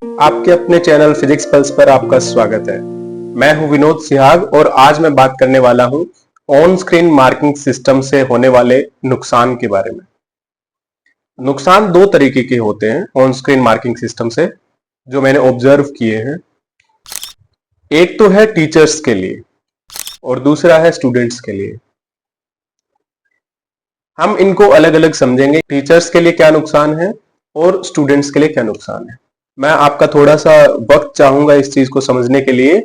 आपके अपने channel physics pulse पर आपका स्वागत है। मैं हूं विनोद सिहाग और आज मैं बात करने वाला हूं ऑन स्क्रीन मार्किंग सिस्टम से होने वाले नुकसान के बारे में। नुकसान दो तरीके के होते हैं ऑन स्क्रीन मार्किंग सिस्टम से, जो मैंने ऑब्जर्व किए हैं। एक तो है टीचर्स के लिए और दूसरा है स्टूडेंट्स के लिए। हम इनको अलग अलग समझेंगे, टीचर्स के लिए क्या नुकसान है और स्टूडेंट्स के लिए क्या नुकसान है। मैं आपका थोड़ा सा वक्त चाहूंगा इस चीज को समझने के लिए,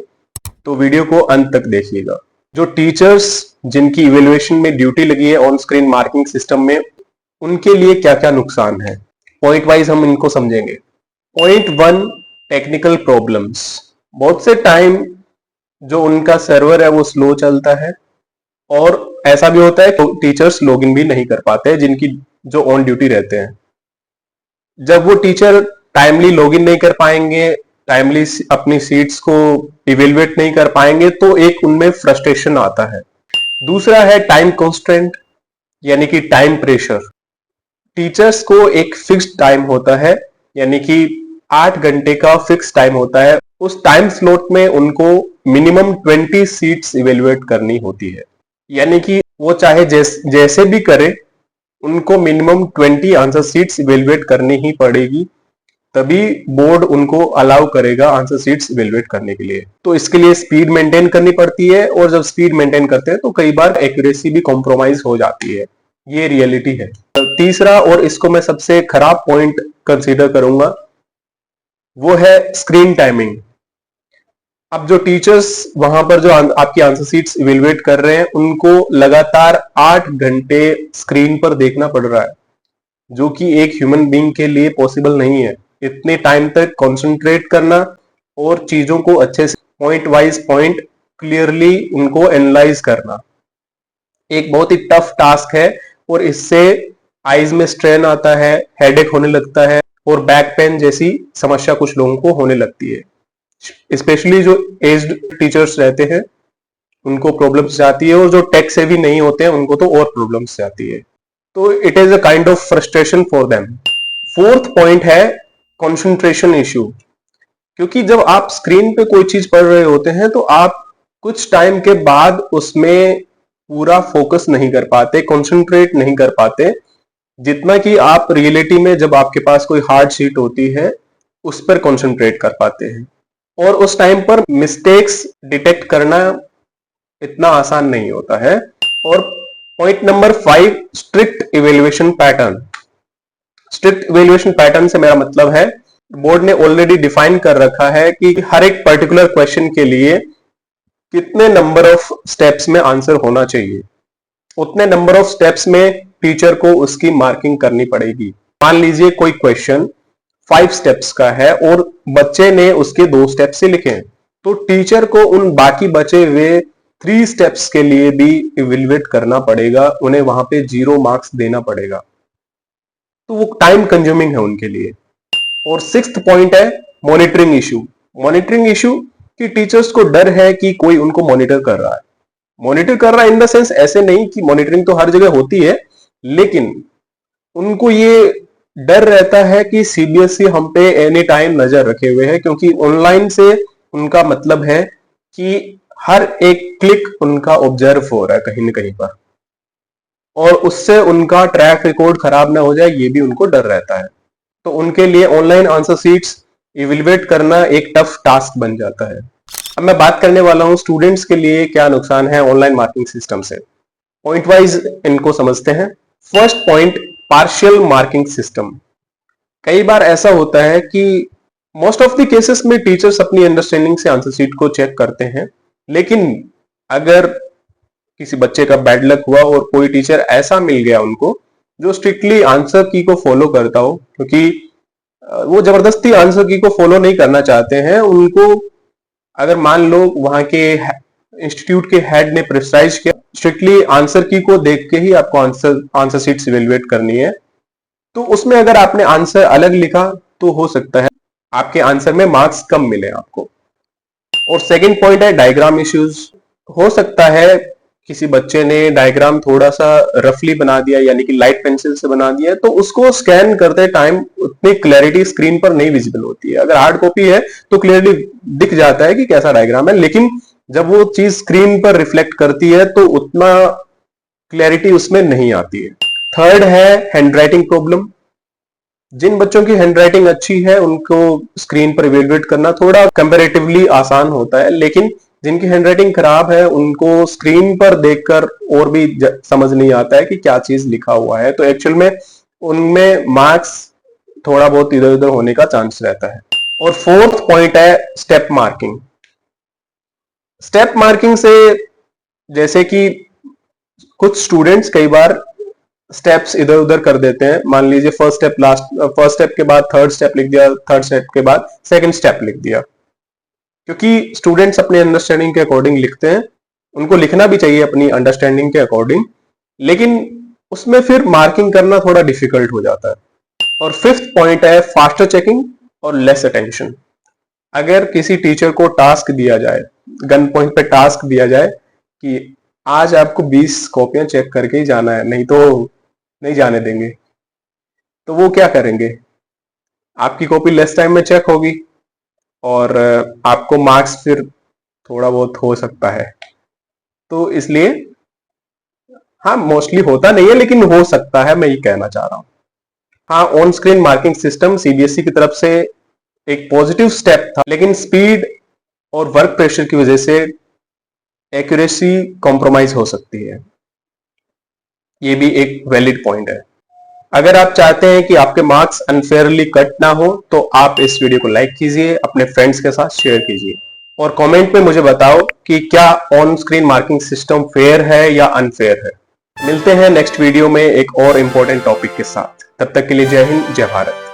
तो वीडियो को अंत तक देखिएगा। जो टीचर्स जिनकी इवेल्युएशन में ड्यूटी लगी है ऑन स्क्रीन मार्किंग सिस्टम में, उनके लिए क्या क्या नुकसान है, पॉइंट वाइज हम इनको समझेंगे। Point 1, technical problems. बहुत से टाइम जो उनका सर्वर है वो स्लो चलता है और ऐसा भी होता है कि टीचर्स लॉगिन भी नहीं कर पाते हैं, जिनकी जो ऑन ड्यूटी रहते हैं। जब वो टीचर टाइमली लॉगिन नहीं कर पाएंगे, टाइमली अपनी सीट्स को इवेलुएट नहीं कर पाएंगे, तो एक उनमें फ्रस्ट्रेशन आता है। दूसरा है टाइम कॉन्स्ट्रेंट, यानी कि टाइम प्रेशर। टीचर्स को एक फिक्स्ड टाइम होता है, यानी कि 8 घंटे का फिक्स टाइम होता है। उस टाइम स्लॉट में उनको मिनिमम 20 सीट्स इवेलुएट करनी होती है, यानी कि वो चाहे जैसे भी करे, उनको मिनिमम 20 आंसर सीट्स इवेलुएट करनी ही पड़ेगी, तभी बोर्ड उनको अलाउ करेगा आंसर सीट्स इवेलुएट करने के लिए। तो इसके लिए स्पीड मेंटेन करनी पड़ती है, और जब स्पीड मेंटेन करते हैं तो कई बार एक्यूरेसी भी कॉम्प्रोमाइज हो जाती है। ये रियलिटी है। तीसरा, और इसको मैं सबसे खराब पॉइंट कंसीडर करूंगा, वो है स्क्रीन टाइमिंग। अब जो टीचर्स वहां पर जो आपकी आंसर सीट्स इवेलुएट कर रहे हैं, उनको लगातार 8 घंटे स्क्रीन पर देखना पड़ रहा है, जो कि एक ह्यूमन बीइंग के लिए पॉसिबल नहीं है। इतने टाइम तक कंसंट्रेट करना और चीजों को अच्छे से पॉइंट वाइज पॉइंट क्लियरली उनको एनालाइज करना एक बहुत ही टफ टास्क है, और इससे आईज में स्ट्रेन आता है, हेडेक होने लगता है और बैक पेन जैसी समस्या कुछ लोगों को होने लगती है। स्पेशली जो एज्ड टीचर्स रहते हैं उनको प्रॉब्लम्स आती है, और जो टेक से भी नहीं होते हैं उनको तो और प्रॉब्लम्स आती है। तो it is a kind of frustration for them. Fourth point है कंसंट्रेशन इश्यू। क्योंकि जब आप स्क्रीन पे कोई चीज पढ़ रहे होते हैं तो आप कुछ टाइम के बाद उसमें पूरा फोकस नहीं कर पाते, कंसंट्रेट नहीं कर पाते, जितना कि आप रियलिटी में जब आपके पास कोई हार्ड शीट होती है उस पर कंसंट्रेट कर पाते हैं। और उस टाइम पर मिस्टेक्स डिटेक्ट करना इतना आसान नहीं होता है। और point number 5, strict evaluation pattern. Strict evaluation pattern से मेरा मतलब है, बोर्ड ने ऑलरेडी डिफाइन कर रखा है कि हर एक पर्टिकुलर क्वेश्चन के लिए कितने नंबर ऑफ स्टेप्स में आंसर होना चाहिए। उतने नंबर ऑफ स्टेप्स में टीचर को उसकी मार्किंग करनी पड़ेगी। मान लीजिए कोई क्वेश्चन 5 स्टेप्स का है और बच्चे ने उसके 2 स्टेप से लिखे हैं, तो टीचर को उन बाकी बचे हुए 3 स्टेप्स के लिए भी इवेल्युएट करना पड़ेगा, उन्हें वहां पे 0 मार्क्स देना पड़ेगा। तो वो टाइम कंज्यूमिंग है उनके लिए। और 6th पॉइंट है मॉनिटरिंग इशू। मॉनिटरिंग इशू कि टीचर्स को डर है कि कोई उनको मॉनिटर कर रहा है। मॉनिटर कर रहा है इन द सेंस ऐसे नहीं कि मॉनिटरिंग तो हर जगह होती है, लेकिन उनको ये डर रहता है कि सीबीएसई हम पे एनी टाइम नजर रखे हुए है, क्योंकि ऑनलाइन से उनका मतलब है कि हर एक क्लिक उनका ऑब्जर्व हो रहा है कहीं ना कहीं पर, और उससे उनका ट्रैक रिकॉर्ड खराब ना हो जाए, ये भी उनको डर रहता है। तो उनके लिए ऑनलाइन आंसर शीट्स इवेलुएट करना एक टफ टास्क बन जाता है। अब मैं बात करने वाला हूं स्टूडेंट्स के लिए क्या नुकसान है ऑनलाइन मार्किंग सिस्टम से। पॉइंट वाइज इनको समझते हैं। First point, partial marking system. कई बार ऐसा होता है कि मोस्ट ऑफ द केसेस में टीचर्स अपनी अंडरस्टैंडिंग से आंसर शीट को चेक करते हैं, लेकिन अगर किसी बच्चे का बैड लक हुआ और कोई टीचर ऐसा मिल गया उनको जो स्ट्रिक्टली आंसर की को फॉलो करता हो, क्योंकि वो जबरदस्ती आंसर की को फॉलो नहीं करना चाहते हैं, उनको अगर मान लो वहां के इंस्टीट्यूट के हेड ने प्रिसाइज किया स्ट्रिक्टली आंसर की को देख के ही आपको आंसर शीट्स इवेलुएट करनी है, तो उसमें अगर आपने आंसर अलग लिखा तो हो सकता है आपके आंसर में मार्क्स कम मिले आपको। और सेकंड पॉइंट है डायग्राम इश्यूज। हो सकता है किसी बच्चे ने डायग्राम थोड़ा सा रफली बना दिया, यानी कि लाइट पेंसिल से बना दिया, तो उसको स्कैन करते टाइम उतनी क्लैरिटी स्क्रीन पर नहीं विजिबल होती है। अगर हार्ड कॉपी है तो क्लियरली दिख जाता है कि कैसा डायग्राम है, लेकिन जब वो चीज स्क्रीन पर रिफ्लेक्ट करती है तो उतना क्लैरिटी उसमें नहीं आती है। थर्ड है हैंडराइटिंग प्रॉब्लम। जिन बच्चों की हैंडराइटिंग अच्छी है उनको स्क्रीन पर इवेल्युएट करना थोड़ा कंपैरेटिवली आसान होता है, लेकिन जिनकी हैंडराइटिंग खराब है उनको स्क्रीन पर देखकर और भी समझ नहीं आता है कि क्या चीज लिखा हुआ है, तो एक्चुअल में उनमें मार्क्स थोड़ा बहुत इधर उधर होने का चांस रहता है। और फोर्थ पॉइंट है स्टेप मार्किंग। स्टेप मार्किंग से जैसे कि कुछ स्टूडेंट्स कई बार स्टेप्स इधर उधर कर देते हैं, मान लीजिए फर्स्ट स्टेप के बाद थर्ड स्टेप लिख दिया, थर्ड स्टेप के बाद सेकंड स्टेप लिख दिया। क्योंकि स्टूडेंट्स अपने अंडरस्टैंडिंग के अकॉर्डिंग लिखते हैं, उनको लिखना भी चाहिए अपनी अंडरस्टैंडिंग के अकॉर्डिंग, लेकिन उसमें फिर मार्किंग करना थोड़ा डिफिकल्ट हो जाता है। और फिफ्थ पॉइंट है फास्टर चेकिंग और लेस अटेंशन। अगर किसी टीचर को टास्क दिया जाए, गन पॉइंट पे टास्क दिया जाए कि आज आपको 20 कॉपियां चेक करके ही जाना है, नहीं तो नहीं जाने देंगे, तो वो क्या करेंगे? आपकी कॉपी लेस टाइम में चेक होगी और आपको मार्क्स फिर थोड़ा बहुत हो सकता है। तो इसलिए हाँ, मोस्टली होता नहीं है लेकिन हो सकता है, मैं ये कहना चाह रहा हूं। हाँ, on screen marking system CBSE की तरफ से एक पॉजिटिव स्टेप था, लेकिन स्पीड और वर्क प्रेशर की वजह से एक्यूरेसी कॉम्प्रोमाइज हो सकती है। ये भी एक वैलिड पॉइंट है। अगर आप चाहते हैं कि आपके मार्क्स अनफेयरली कट ना हो तो आप इस वीडियो को लाइक कीजिए, अपने फ्रेंड्स के साथ शेयर कीजिए और कमेंट में मुझे बताओ कि क्या on screen marking system fair है या अनफेयर है। मिलते हैं नेक्स्ट वीडियो में एक और इंपॉर्टेंट टॉपिक के साथ। तब तक के लिए जय हिंद, जय भारत।